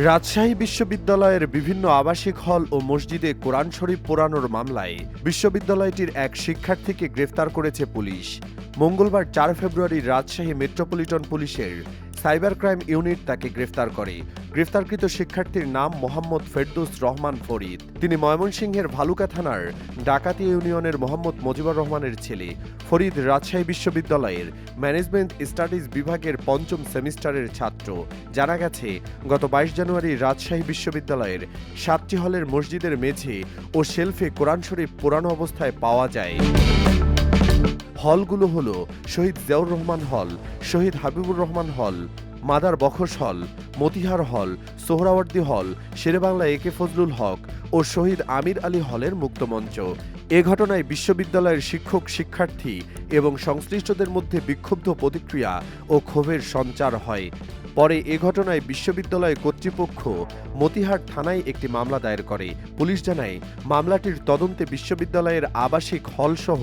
রাজশাহী বিশ্ববিদ্যালয়ের বিভিন্ন আবাসিক হল ও মসজিদে কোরআন শরীফ পোড়ানোর মামলায় বিশ্ববিদ্যালয়টির এক শিক্ষার্থীকে গ্রেফতার করেছে পুলিশ। মঙ্গলবার ৪ ফেব্রুয়ারি রাজশাহী মেট্রোপলিটন পুলিশের সাইবার ক্রাইম ইউনিট তাকে গ্রেফতার করে। গ্রেফতারকৃত শিক্ষার্থীর নাম মোহাম্মদ ফেরদৌস রহমান ফরিদ। তিনি ময়মনসিংহের ভালুকা থানার ডাকাতি ইউনিয়নের মোহাম্মদ মুজিবুর রহমানের ছেলে। ফরিদ রাজশাহী বিশ্ববিদ্যালয়ের ম্যানেজমেন্ট স্টাডিজ বিভাগের ৫ম সেমিস্টারের ছাত্র। জানা গেছে, গত ২২ জানুয়ারি রাজশাহী বিশ্ববিদ্যালয়ের ৭টি হলের মসজিদের মেঝে ও শেলফে কোরআন শরীফ পোড়ানো অবস্থায় পাওয়া যায়। হলগুলো হল শহীদ জিয়াউর রহমান হল, শহীদ হাবিবুর রহমান হল, মাদার বখশ হল, মতিহার হল, সোহরাওয়ার্দী হল, শেরেবাংলা একে ফজলুল হক ও শহীদ আমির আলী হলের মুক্তমঞ্চ। এ ঘটনায় বিশ্ববিদ্যালয়ের শিক্ষক, শিক্ষার্থী এবং সংশ্লিষ্টদের মধ্যে বিক্ষুব্ধ প্রতিক্রিয়া ও ক্ষোভের সঞ্চার হয়। পরে এ ঘটনায় বিশ্ববিদ্যালয় কর্তৃপক্ষ মতিহার থানায় একটি মামলা দায়ের করে। পুলিশ জানায়, মামলাটির তদন্তে বিশ্ববিদ্যালয়ের আবাসিক হলসহ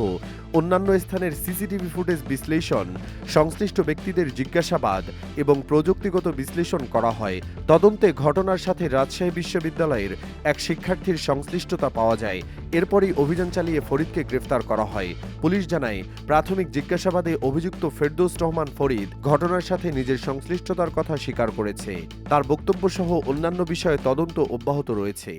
অন্যান্য স্থানের সিসিটিভি ফুটেজ বিশ্লেষণ, সংশ্লিষ্ট ব্যক্তিদের জিজ্ঞাসাবাদ এবং প্রযুক্তিগত বিশ্লেষণ করা হয়। তদন্তে ঘটনার সাথে রাজশাহী বিশ্ববিদ্যালয়ের এক শিক্ষার্থীর সংশ্লিষ্টতা পাওয়া যায়। এরপরই অভিযান চালিয়ে ফরিদকে গ্রেফতার করা হয়। পুলিশ জানায়, প্রাথমিক জিজ্ঞাসাবাদে অভিযুক্ত ফেরদৌস রহমান ফরিদ ঘটনার সাথে নিজের সংশ্লিষ্টতার কথা স্বীকার করেছে। তার বক্তব্য সহ অন্যান্য বিষয়ে তদন্ত অব্যাহত রয়েছে।